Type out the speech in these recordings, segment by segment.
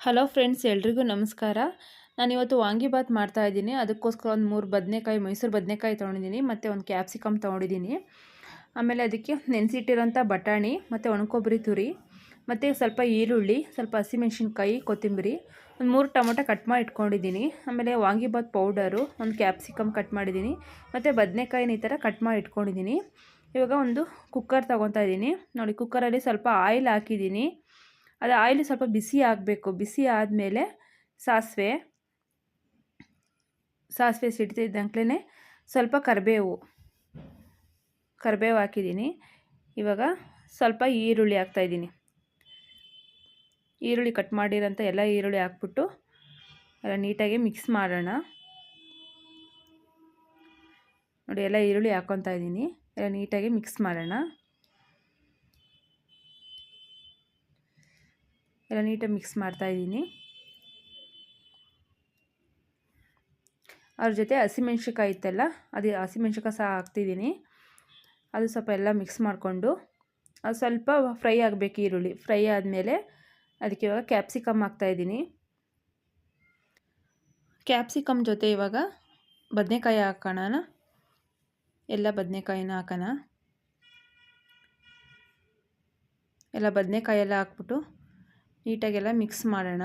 Hello friends, ಎಲ್ರಿಗೂ ನಮಸ್ಕಾರ. ನಾನಿವತ್ತು ವಾಂಗಿಬಾತ್ ಮಾಡ್ತಾಯಿದ್ದೀನಿ. ಅದಕ್ಕೋಸ್ಕರ ಒಂದು 3 ಬದನೆಕಾಯಿ, ಮೈಸೂರು ಬದನೆಕಾಯಿ ತೊಗೊಂಡಿದ್ದೀನಿ ಮತ್ತು ಒಂದು ಕ್ಯಾಪ್ಸಿಕಮ್ ತೊಗೊಂಡಿದ್ದೀನಿ. ಆಮೇಲೆ ಅದಕ್ಕೆ ನೆನೆಸಿಟ್ಟಿರೋಂಥ ಬಟಾಣಿ ಮತ್ತು ಒಣಕೊಬ್ಬರಿ ತುರಿ ಮತ್ತು ಸ್ವಲ್ಪ ಈರುಳ್ಳಿ, ಸ್ವಲ್ಪ ಹಸಿಮೆಣ್ಸಿನ್ಕಾಯಿ, ಕೊತ್ತಂಬರಿ, ಒಂದು 3 ಟೊಮೊಟೊ ಕಟ್ ಮಾಡಿ ಇಟ್ಕೊಂಡಿದ್ದೀನಿ. ಆಮೇಲೆ ವಾಂಗಿಬಾತ್ ಪೌಡರು, ಒಂದು ಕ್ಯಾಪ್ಸಿಕಮ್ ಕಟ್ ಮಾಡಿದ್ದೀನಿ ಮತ್ತು ಬದನೆಕಾಯಿನ ಈ ಥರ ಕಟ್ ಮಾಡಿ ಇಟ್ಕೊಂಡಿದ್ದೀನಿ. ಇವಾಗ ಒಂದು ಕುಕ್ಕರ್ ತೊಗೊತಾ ಇದ್ದೀನಿ. ನೋಡಿ, ಕುಕ್ಕರಲ್ಲಿ ಸ್ವಲ್ಪ ಆಯಿಲ್ ಹಾಕಿದ್ದೀನಿ. ಅದು ಆಯಿಲ್ ಸ್ವಲ್ಪ ಬಿಸಿ ಆಗಬೇಕು. ಬಿಸಿ ಆದಮೇಲೆ ಸಾಸಿವೆ ಸಿಡ್ತಿದ್ದಂಕ್ಲೇ ಸ್ವಲ್ಪ ಕರಿಬೇವು ಹಾಕಿದ್ದೀನಿ. ಇವಾಗ ಸ್ವಲ್ಪ ಈರುಳ್ಳಿ ಹಾಕ್ತಾಯಿದ್ದೀನಿ. ಈರುಳ್ಳಿ ಕಟ್ ಮಾಡಿರೋಂಥ ಎಲ್ಲ ಈರುಳ್ಳಿ ಹಾಕ್ಬಿಟ್ಟು ಎಲ್ಲ ನೀಟಾಗಿ ಮಿಕ್ಸ್ ಮಾಡೋಣ. ನೋಡಿ, ಎಲ್ಲ ಈರುಳ್ಳಿ ಹಾಕ್ಕೊತಾ ಇದ್ದೀನಿ. ಎಲ್ಲ ನೀಟಾಗಿ ಮಿಕ್ಸ್ ಮಾಡೋಣ. ಎಲ್ಲ ನೀಟಾಗಿ ಮಿಕ್ಸ್ ಮಾಡ್ತಾಯಿದ್ದೀನಿ. ಅದ್ರ ಜೊತೆ ಹಸಿಮೆಣ್ಸಿನ್ಕಾಯಿ ಇತ್ತಲ್ಲ, ಅದು ಹಸಿಮೆಣ್ಸಿನ್ಕಾಯಿ ಸಹ ಹಾಕ್ತಿದ್ದೀನಿ. ಅದು ಸ್ವಲ್ಪ ಎಲ್ಲ ಮಿಕ್ಸ್ ಮಾಡಿಕೊಂಡು ಅದು ಸ್ವಲ್ಪ ಫ್ರೈ ಆಗಬೇಕು. ಈರುಳ್ಳಿ ಫ್ರೈ ಆದಮೇಲೆ ಅದಕ್ಕೆ ಇವಾಗ ಕ್ಯಾಪ್ಸಿಕಮ್ ಹಾಕ್ತಾಯಿದ್ದೀನಿ. ಕ್ಯಾಪ್ಸಿಕಮ್ ಜೊತೆ ಇವಾಗ ಬದನೆಕಾಯಿ ಹಾಕೋಣ. ಎಲ್ಲ ಬದನೆಕಾಯಿನ ಹಾಕೋಣ. ಎಲ್ಲ ಬದನೆಕಾಯಿ ಎಲ್ಲ ಹಾಕ್ಬಿಟ್ಟು ನೀಟಾಗೆಲ್ಲ ಮಿಕ್ಸ್ ಮಾಡೋಣ.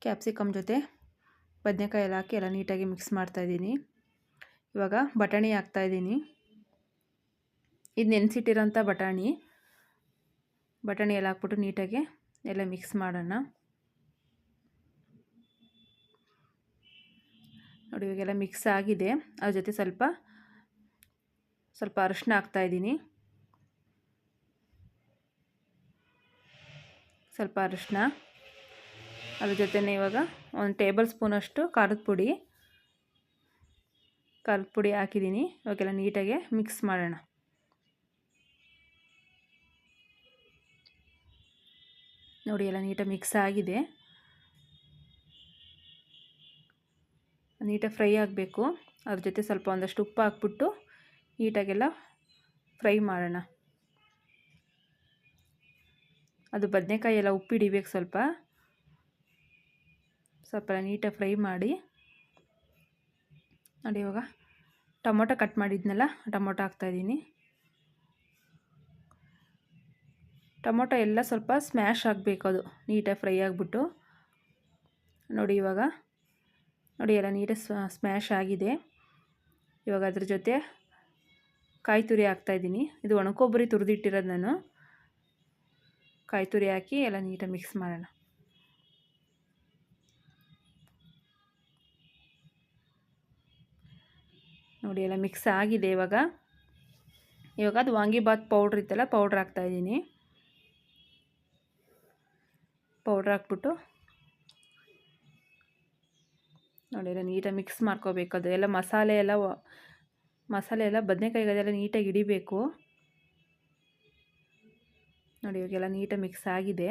ಕ್ಯಾಪ್ಸಿಕಮ್ ಜೊತೆ ಬದನೆಕಾಯಿ ಎಲ್ಲ ಹಾಕಿ ಎಲ್ಲ ನೀಟಾಗಿ ಮಿಕ್ಸ್ ಮಾಡ್ತಾಯಿದ್ದೀನಿ. ಇವಾಗ ಬಟಾಣಿ ಹಾಕ್ತಾಯಿದ್ದೀನಿ. ಇದು ನೆನೆಸಿಟ್ಟಿರೋಂಥ ಬಟಾಣಿ ಎಲ್ಲ ಹಾಕ್ಬಿಟ್ಟು ನೀಟಾಗಿ ಎಲ್ಲ ಮಿಕ್ಸ್ ಮಾಡೋಣ. ನೋಡಿ, ಇವಾಗೆಲ್ಲ ಮಿಕ್ಸ್ ಆಗಿದೆ. ಅದ್ರ ಜೊತೆ ಸ್ವಲ್ಪ ಅರಿಶಿನ ಹಾಕ್ತಾಯಿದ್ದೀನಿ. ಸ್ವಲ್ಪ ಅರಿಶಿನ, ಅದ್ರ ಜೊತೆನೇ ಇವಾಗ 1 ಟೇಬಲ್ ಸ್ಪೂನಷ್ಟು ಖಾರದ ಪುಡಿ ಹಾಕಿದ್ದೀನಿ. ಇವಾಗೆಲ್ಲ ನೀಟಾಗಿ ಮಿಕ್ಸ್ ಮಾಡೋಣ. ನೋಡಿ, ಎಲ್ಲ ನೀಟಾಗಿ ಮಿಕ್ಸ್ ಆಗಿದೆ. ನೀಟಾಗಿ ಫ್ರೈ ಆಗಬೇಕು. ಅದ್ರ ಜೊತೆ ಸ್ವಲ್ಪ ಒಂದಷ್ಟು ಉಪ್ಪು ಹಾಕ್ಬಿಟ್ಟು ನೀಟಾಗೆಲ್ಲ ಫ್ರೈ ಮಾಡೋಣ. ಅದು ಬದನೆಕಾಯಿ ಎಲ್ಲ ಉಪ್ಪು ಹಿಡಿಬೇಕು. ಸ್ವಲ್ಪ ನೀಟಾಗಿ ಫ್ರೈ ಮಾಡಿ. ನೋಡಿ, ಇವಾಗ ಟೊಮೊಟೊ ಕಟ್ ಮಾಡಿದ್ನಲ್ಲ, ಟೊಮೊಟೊ ಹಾಕ್ತಾಯಿದ್ದೀನಿ. ಟೊಮೊಟೊ ಎಲ್ಲ ಸ್ವಲ್ಪ ಸ್ಮ್ಯಾಶ್ ಆಗಬೇಕು. ಅದು ನೀಟಾಗಿ ಫ್ರೈ ಆಗಿಬಿಟ್ಟು ನೋಡಿ, ಇವಾಗ ನೋಡಿ ಎಲ್ಲ ನೀಟಾಗಿ ಸ್ಮ್ಯಾಶ್ ಆಗಿದೆ. ಇವಾಗ ಅದ್ರ ಜೊತೆ ಕಾಯಿ ತುರಿ ಹಾಕ್ತಾಯಿದ್ದೀನಿ. ಇದು ಒಣಕೊಬ್ಬರಿ ತುರಿದಿಟ್ಟಿರೋದು ನಾನು. ಕಾಯಿ ತುರಿ ಹಾಕಿ ಎಲ್ಲ ನೀಟಾಗಿ ಮಿಕ್ಸ್ ಮಾಡೋಣ. ನೋಡಿ, ಎಲ್ಲ ಮಿಕ್ಸ್ ಆಗಿದೆ. ಇವಾಗ ಅದು ವಾಂಗಿಬಾತ್ ಪೌಡ್ರ್ ಇತ್ತಲ್ಲ, ಪೌಡ್ರ್ ಹಾಕ್ತಾಯಿದ್ದೀನಿ. ಪೌಡ್ರ್ ಹಾಕ್ಬಿಟ್ಟು ನೋಡಿ ಎಲ್ಲ ನೀಟಾಗಿ ಮಿಕ್ಸ್ ಮಾಡ್ಕೋಬೇಕು. ಅದು ಎಲ್ಲ ಮಸಾಲೆ ಎಲ್ಲ ಬದನೆಕಾಯಿಗೆಲ್ಲ ನೀಟಾಗಿ ಹಿಡಿಬೇಕು. ನೋಡಿ, ಇವಾಗೆಲ್ಲ ನೀಟಾಗಿ ಮಿಕ್ಸ್ ಆಗಿದೆ.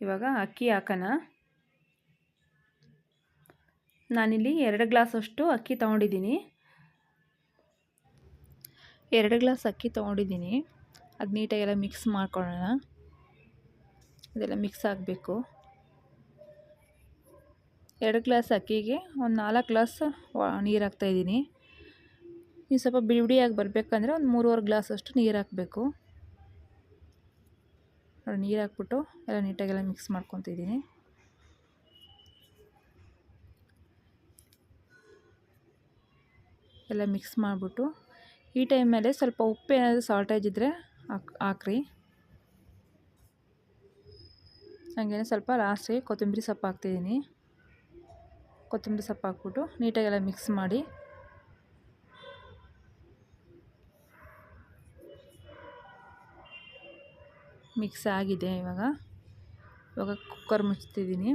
ಇವಾಗ ಅಕ್ಕಿ ಹಾಕೋಣ. ನಾನಿಲ್ಲಿ 2 ಗ್ಲಾಸಷ್ಟು ಅಕ್ಕಿ ತೊಗೊಂಡಿದ್ದೀನಿ. 2 ಗ್ಲಾಸ್ ಅಕ್ಕಿ ತೊಗೊಂಡಿದ್ದೀನಿ. ಅದು ನೀಟಾಗೆಲ್ಲ ಮಿಕ್ಸ್ ಮಾಡ್ಕೊಳ್ಳೋಣ. ಅದೆಲ್ಲ ಮಿಕ್ಸ್ ಆಗಬೇಕು. 2 ಗ್ಲಾಸ್ ಅಕ್ಕಿಗೆ ಒಂದು 4 ಗ್ಲಾಸ್ ನೀರು ಹಾಕ್ತಾಯಿದ್ದೀನಿ. ನೀವು ಸ್ವಲ್ಪ ಬಿಡಿಯಾಗಿ ಬರಬೇಕಂದ್ರೆ ಒಂದು 3.5 ಗ್ಲಾಸಷ್ಟು ನೀರು ಹಾಕಬೇಕು. ನೀರು ಹಾಕ್ಬಿಟ್ಟು ಎಲ್ಲ ನೀಟಾಗೆಲ್ಲ ಮಿಕ್ಸ್ ಮಾಡ್ಕೊತಿದ್ದೀನಿ. ಎಲ್ಲ ಮಿಕ್ಸ್ ಮಾಡಿಬಿಟ್ಟು ಈ ಟೈಮಲ್ಲಿ ಸ್ವಲ್ಪ ಉಪ್ಪು ಏನಾದರೂ ಸಾಲ್ಟೇಜ್ ಇದ್ದರೆ ಹಾಕ್ರಿ. ಹಾಗೇನೆ ಸ್ವಲ್ಪ ಲಾಸ್ಟಿಗೆ ಕೊತ್ತಂಬರಿ ಸೊಪ್ಪು ಹಾಕ್ತಿದ್ದೀನಿ. ಕೊತ್ತಂಬರಿ ಸೊಪ್ಪು ಹಾಕ್ಬಿಟ್ಟು ನೀಟಾಗೆಲ್ಲ ಮಿಕ್ಸ್ ಮಾಡಿ. ಮಿಕ್ಸ್ ಆಗಿದೆ. ಇವಾಗ ಕುಕ್ಕರ್ ಮುಚ್ತಿದ್ದೀನಿ.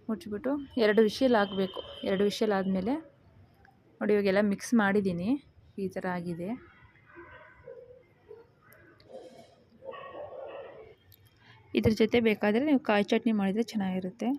ಮುಚ್ಚಿಬಿಟ್ಟು 2 ವಿಷಲ್ ಆಗಬೇಕು. 2 ವಿಷಲ್ ಆದಮೇಲೆ ನೋಡಿ, ಇವಾಗೆಲ್ಲ ಮಿಕ್ಸ್ ಮಾಡಿದ್ದೀನಿ. ಈ ಥರ ಆಗಿದೆ. ಇದ್ರ ಜೊತೆ ಬೇಕಾದರೆ ನೀವು ಕಾಯಿ ಚಟ್ನಿ ಮಾಡಿದರೆ ಚೆನ್ನಾಗಿರುತ್ತೆ.